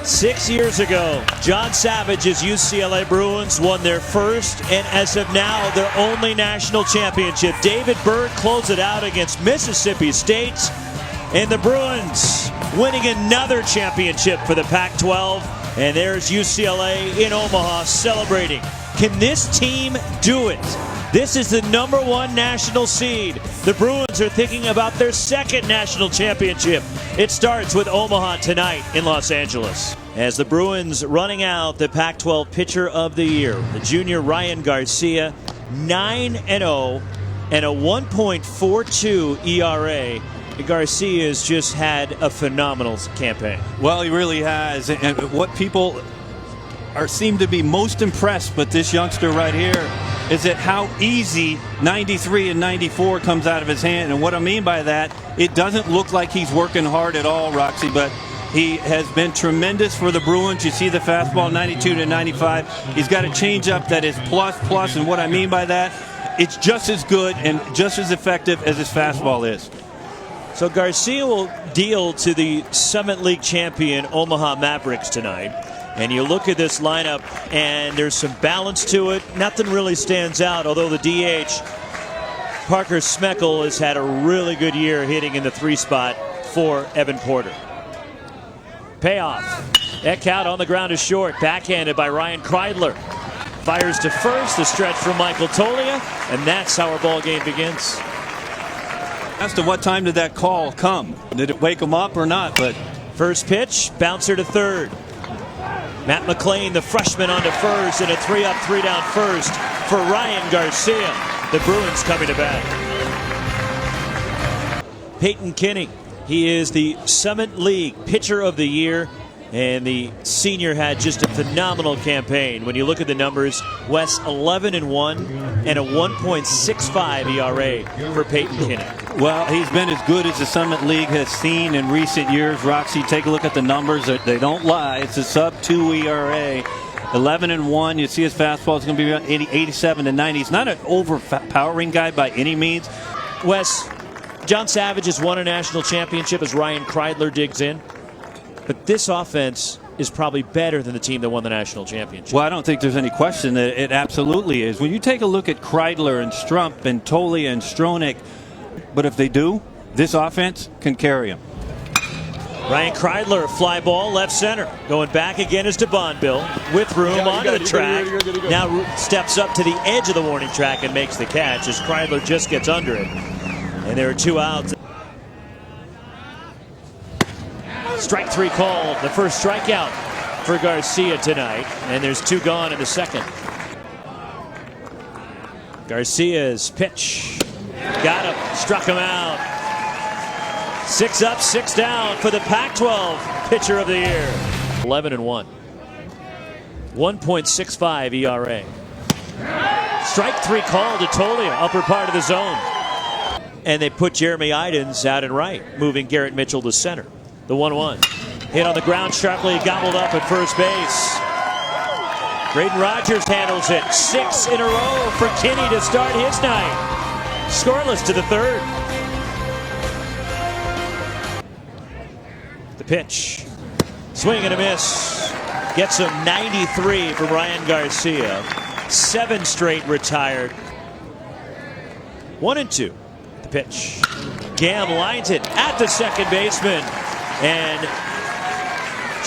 6 years ago, John Savage's UCLA Bruins won their first and, as of now, their only national championship. David Bird closed it out against Mississippi State, and the Bruins winning another championship for the Pac-12. And there's UCLA in Omaha celebrating. Can this team do it? This is the #1 national seed. The Bruins are thinking about their second national championship. It starts with Omaha tonight in Los Angeles. As the Bruins running out the Pac-12 Pitcher of the Year, the junior Ryan Garcia, 9-0 and a 1.42 ERA. Garcia has just had a phenomenal campaign. Well, he really has. And what people seem to be most impressed with this youngster right here is at how easy 93 and 94 comes out of his hand. And what I mean by that, it doesn't look like he's working hard at all, Roxy, but he has been tremendous for the Bruins. You see the fastball 92 to 95. He's got a changeup that is plus, and what I mean by that, it's just as good and just as effective as his fastball is. So Garcia will deal to the Summit League champion Omaha Mavericks tonight. And you look at this lineup, and there's some balance to it. Nothing really stands out, although the DH, Parker Smeckel, has had a really good year hitting in the 3 spot for Evan Porter. Payoff. Eckhout on the ground is short. Backhanded by Ryan Kreidler. Fires to first. The stretch from Michael Tolia. And that's how our ball game begins. As to what time did that call come? Did it wake him up or not? But first pitch, bouncer to third. Matt McLean, the freshman, onto first, and a 3-up, 3-down first for Ryan Garcia. The Bruins coming to bat. Peyton Kinney, he is the Summit League Pitcher of the Year, and the senior had just a phenomenal campaign. When you look at the numbers, Wes 11-1 and a 1.65 ERA for Peyton Kinney. Well, he's been as good as the Summit League has seen in recent years. Roxy, take a look at the numbers. They don't lie. It's a sub-2 ERA. 11-1. You see his fastball is going to be around 87 to 90. He's not an overpowering guy by any means. Wes, John Savage has won a national championship as Ryan Kreidler digs in. But this offense is probably better than the team that won the national championship. Well, I don't think there's any question that it absolutely is. When you take a look at Kreidler and Strump and Tolia and Stronach, but if they do, this offense can carry them. Ryan Kreidler, fly ball, left center. Going back again is DeBonville with room onto the track. Now steps up to the edge of the warning track and makes the catch as Kreidler just gets under it. And there are 2 outs. Strike 3 called, the first strikeout for Garcia tonight, and there's 2 gone in the second. Garcia's pitch, got him, struck him out. 6 up, 6 down for the Pac-12 Pitcher of the Year. 11-1, 1.65 ERA. Strike 3 called to Tolia, upper part of the zone, and they put Jeremy Idens out and right, moving Garrett Mitchell to center. The 1-1. Hit on the ground sharply, gobbled up at first base. Braden Rogers handles it. 6 in a row for Kinney to start his night. Scoreless to the third. The pitch. Swing and a miss. Gets him 93 for Ryan Garcia. 7 straight retired. 1-2. The pitch. Gam lines it at the second baseman. And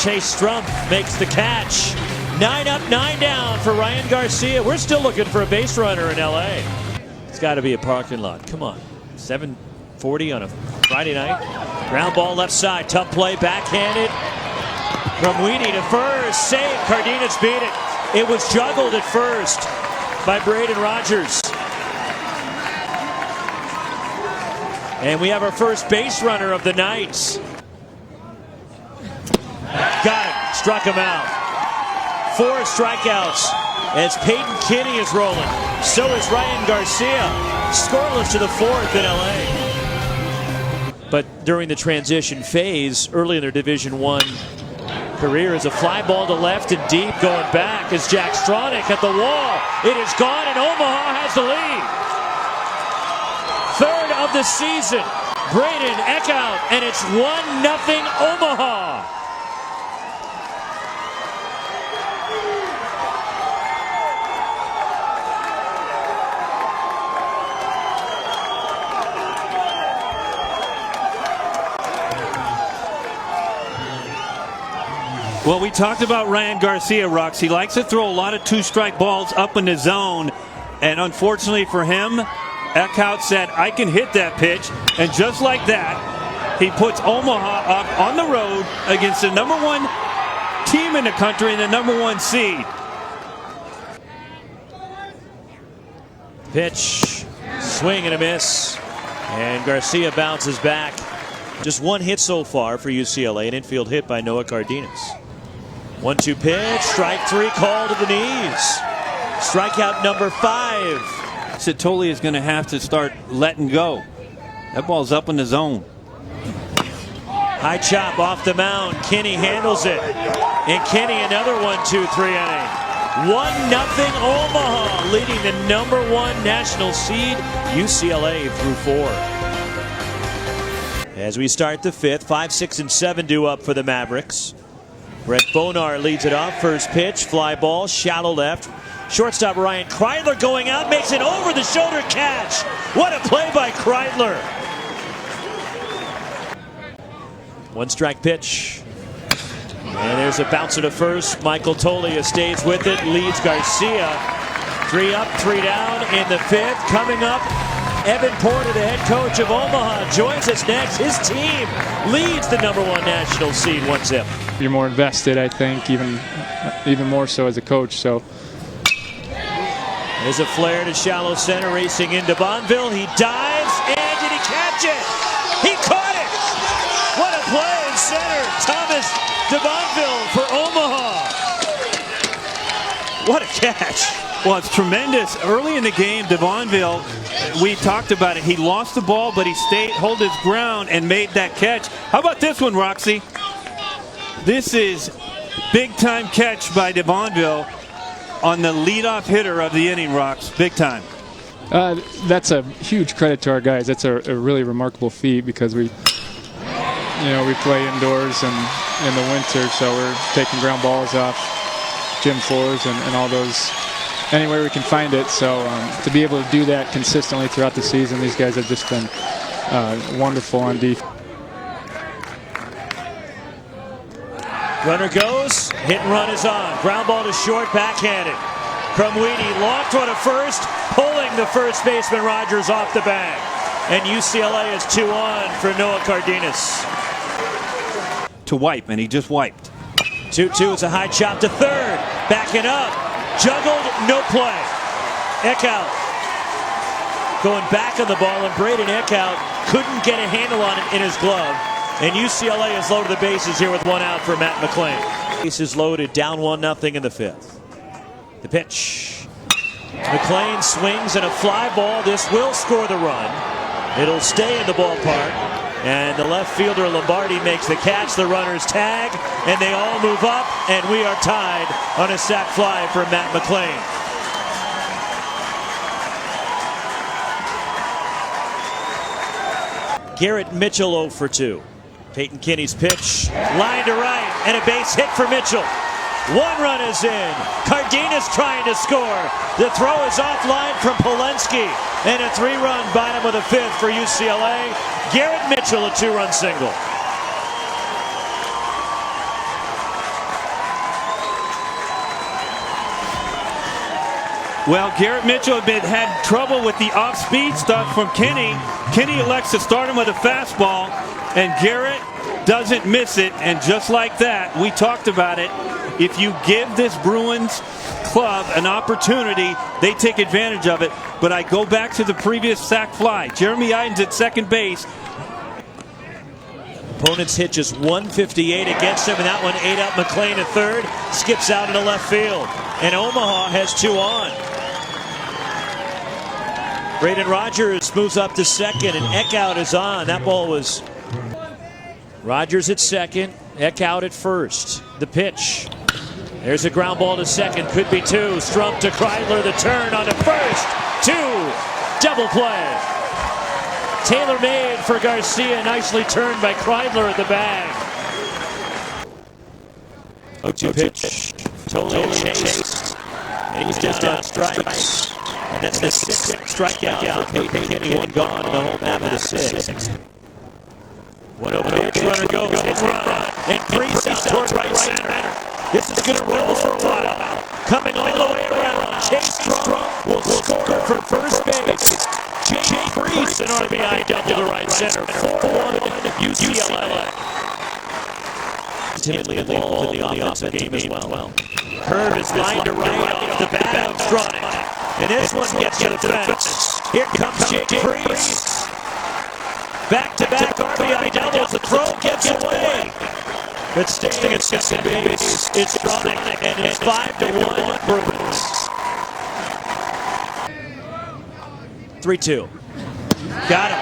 Chase Strump makes the catch. 9 up, 9 down for Ryan Garcia. We're still looking for a base runner in LA. It's got to be a parking lot. Come on. 7:40 on a Friday night. Ground ball left side. Tough play. Backhanded from Weedy to first. Save. Cardenas beat it. It was juggled at first by Braden Rogers. And we have our first base runner of the night. Got him. Struck him out. 4 strikeouts as Peyton Kinney is rolling. So is Ryan Garcia. Scoreless to the 4th in LA. But during the transition phase, early in their Division I career, is a fly ball to left and deep. Going back is Jack Stronach at the wall. It is gone, and Omaha has the lead. 3rd of the season. Braden Eckhout, and it's 1-0 Omaha. Well, we talked about Ryan Garcia, Rox. He likes to throw a lot of two-strike balls up in the zone. And unfortunately for him, Eckhout said, I can hit that pitch. And just like that, he puts Omaha up on the road against the #1 team in the country and the #1 seed. Pitch, swing and a miss. And Garcia bounces back. Just one hit so far for UCLA, an infield hit by Noah Cardenas. 1-2 pitch, strike 3 called to the knees. Strikeout number 5. Sitoli is going to have to start letting go. That ball's up in the zone. High chop off the mound. Kinney handles it. And Kinney another 1-2-3 inning. 1-0 Omaha, leading the #1 national seed, UCLA through 4. As we start the 5th, 5, 6, and 7 due up for the Mavericks. Brett Bonar leads it off. First pitch, fly ball, shallow left. Shortstop Ryan Kreidler going out, makes an over-the-shoulder catch. What a play by Kreidler. 1 strike pitch. And there's a bouncer to first. Michael Tolia stays with it, leads Garcia. 3 up, 3 down in the 5th. Coming up, Evan Porter, the head coach of Omaha, joins us next. His team leads the #1 national seed 1-0. You're more invested, I think, even more so as a coach. So there's a flare to shallow center, racing into Bonville. He dives, and did he catch it? He caught it! What a play in center. Thomas DeBonville for Omaha. What a catch. Well, it's tremendous. Early in the game, DeBonville, we talked about it. He lost the ball, but he held his ground and made that catch. How about this one, Roxy? This is big-time catch by DeBonville on the leadoff hitter of the inning, Rox. Big time. that's a huge credit to our guys. That's a really remarkable feat because we play indoors and in the winter, so we're taking ground balls off gym floors and all those anywhere we can find it. So to be able to do that consistently throughout the season, these guys have just been wonderful on defense. Runner goes, hit and run is on. Ground ball to short, backhanded. Crumweedy, long throw to first, pulling the first baseman Rogers off the bag. And UCLA is 2 on for Noah Cardenas. To wipe, and he just wiped. 2-2, it's a high chop to third. Backing up, juggled, no play. Eckhout going back on the ball, and Braden Eckhout couldn't get a handle on it in his glove. And UCLA has loaded the bases here with 1 out for Matt McClain. Bases loaded, down 1-0 in the 5th. The pitch. McClain swings and a fly ball. This will score the run. It'll stay in the ballpark. And the left fielder Lombardi makes the catch. The runners tag, and they all move up. And we are tied on a sac fly for Matt McClain. Garrett Mitchell 0 for 2. Peyton Kinney's pitch, line to right, and a base hit for Mitchell. 1 run is in. Cardenas trying to score. The throw is offline from Polensky, and a 3-run bottom of the 5th for UCLA. Garrett Mitchell, a 2-run single. Well, Garrett Mitchell had trouble with the off-speed stuff from Kinney. Kinney elects to start him with a fastball, and Garrett doesn't miss it. And just like that, we talked about it. If you give this Bruins club an opportunity, they take advantage of it. But I go back to the previous sac fly. Jeremy Idens at second base. Opponents hit just 158 against him, and that one ate up McClain at third. Skips out into left field. And Omaha has 2 on. Braden Rogers moves up to second, and Eckhout is on. That ball was Rogers at second, Eckhout at first. The pitch. There's a ground ball to second, could be 2. Strump to Kreidler, the turn on to first. 2, double play. Taylor made for Garcia, nicely turned by Kreidler at the bag. 0-2 pitch. Tolia chased. And he's just on strikes. And that's the 6th strikeout for Peyton Kinney, and gone the whole map of the 6th. 1-0 pitch, runner goes, hit run. and Freeze out toward right center. This is going to roll for a while. Coming all the way around, Chase Strunk will score from first base. Jay Freeze, an RBI double to right center. 4-1 UCLA. Timidly involved in the offensive game as well. Curve is lined to right off the bat of Strunk. And this one gets to the fence. Here comes Jake Freeze. Back-to-back RBI doubles. The throw gets away. But staying at second base, it's Strunk, and it's 5-1 Bruins. 3-2. Got him.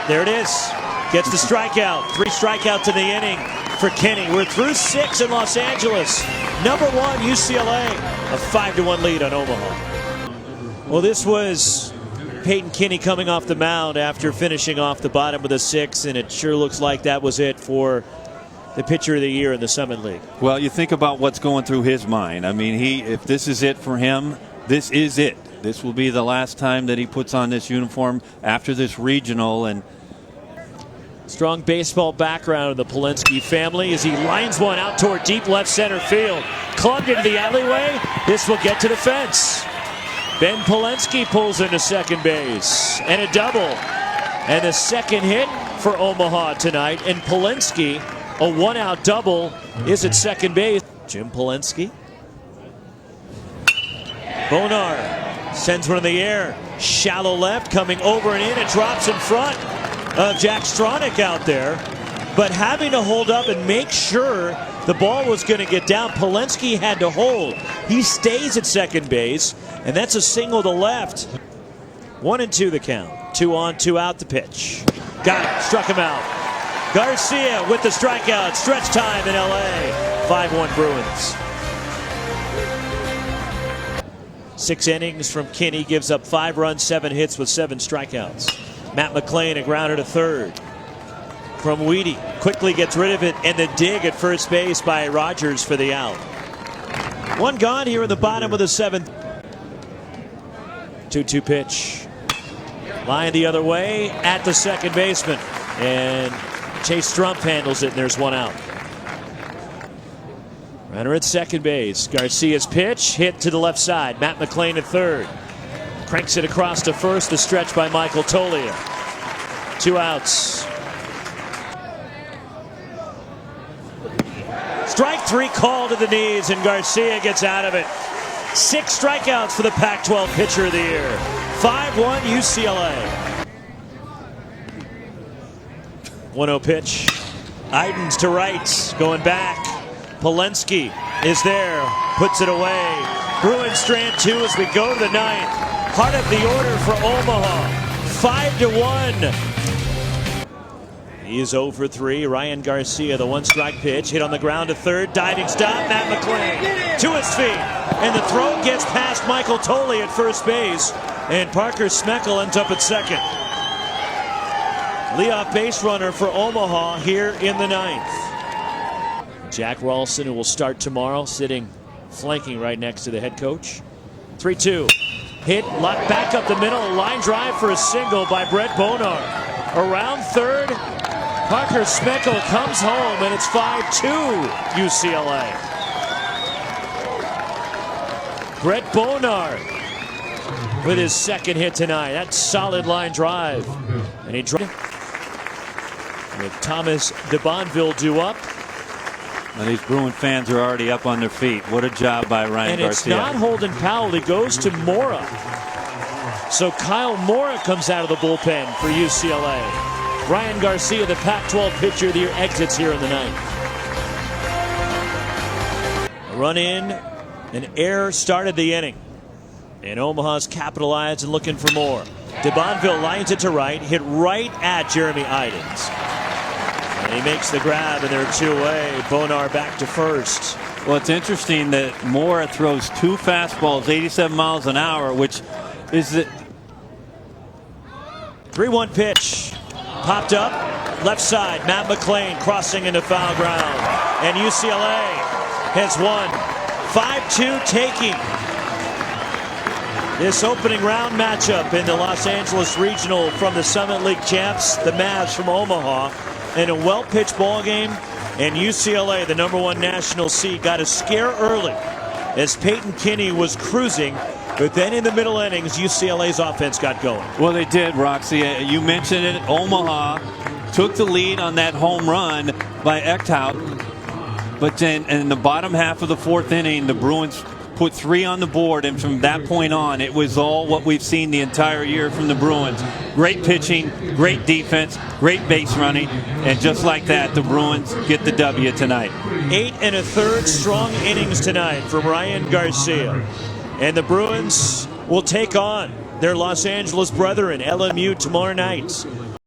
There it is. Gets the strikeout. 3 strikeouts in the inning for Kenny. We're through 6 in Los Angeles. Number 1, UCLA. A 5-1 lead on Omaha. Well, this was Peyton Kinney coming off the mound after finishing off the bottom of the 6th, and it sure looks like that was it for the pitcher of the year in the Summit League. Well, you think about what's going through his mind. I mean, if this is it for him, this is it. This will be the last time that he puts on this uniform after this regional. And strong baseball background in the Polensky family as he lines one out toward deep left center field. Clubbed into the alleyway. This will get to the fence. Ben Polensky pulls into second base. And a double. And the second hit for Omaha tonight. And Polensky, a one-out double, is at second base. Jim Polensky. Bonar sends one in the air. Shallow left, coming over and in. It drops in front of Jack Stronach out there. But having to hold up and make sure the ball was going to get down, Polensky had to hold. He stays at second base, and that's a single to left. 1-2 the count. 2 on, 2 out the pitch. Got it. Struck him out. Garcia with the strikeout. Stretch time in LA. 5-1 Bruins. 6 innings from Kinney, gives up 5 runs, 7 hits with 7 strikeouts. Matt McClain, a grounder to third. From Weedy, quickly gets rid of it, and the dig at first base by Rogers for the out. 1 gone here in the bottom of the 7th. 2-2 pitch. Line the other way at the second baseman. And Chase Strunk handles it, and there's 1 out. Runner at second base. Garcia's pitch hit to the left side. Matt McClain at third. Cranks it across to first. The stretch by Michael Tolia. 2 outs. Strike 3 called to the knees, and Garcia gets out of it. 6 strikeouts for the Pac-12 pitcher of the year. 5-1 UCLA. 1-0 pitch. Idens to right, going back. Polensky is there, puts it away. Bruins strand 2 as we go to the 9th. Heart of the order for Omaha. 5-1. He is 0 for 3. Ryan Garcia, the 1-strike pitch, hit on the ground to third. Diving stop, Matt McClain to his feet. And the throw gets past Michael Tolley at first base. And Parker Smeckel ends up at second. Leadoff base runner for Omaha here in the 9th. Jack Ralston, who will start tomorrow, flanking right next to the head coach. 3-2. Hit, back up the middle, a line drive for a single by Brett Bonar. Around third, Parker Smeckel comes home, and it's 5-2 UCLA. Brett Bonar with his second hit tonight. That's solid line drive. And he with Thomas DeBonville due up. And these Bruin fans are already up on their feet. What a job by Ryan Garcia. And it's not Holden Powell. He goes to Mora. So Kyle Mora comes out of the bullpen for UCLA. Ryan Garcia, the Pac-12 pitcher of the year, exits here in the 9th. A run in, an error started the inning. And Omaha's capitalized and looking for more. DeBonville lines it to right, hit right at Jeremy Idens. And he makes the grab, and they're 2 away. Bonar back to first. Well, it's interesting that Mora throws 2 fastballs, 87 miles an hour, which is the 3-1 pitch. Popped up, left side. Matt McClain crossing into foul ground. And UCLA has won. 5-2 taking this opening round matchup in the Los Angeles Regional from the Summit League champs, the Mavs from Omaha. In a well-pitched ball game, And UCLA, the #1 national seed, got a scare early as Peyton Kinney was cruising. But then in the middle innings, UCLA's offense got going. Well, they did, Roxy. You mentioned it. Omaha took the lead on that home run by Echthout. But then in the bottom half of the 4th inning, the Bruins put 3 on the board, and from that point on, it was all what we've seen the entire year from the Bruins. Great pitching, great defense, great base running, and just like that, the Bruins get the W tonight. 8 1/3 strong innings tonight from Ryan Garcia. And the Bruins will take on their Los Angeles brethren, LMU, tomorrow night.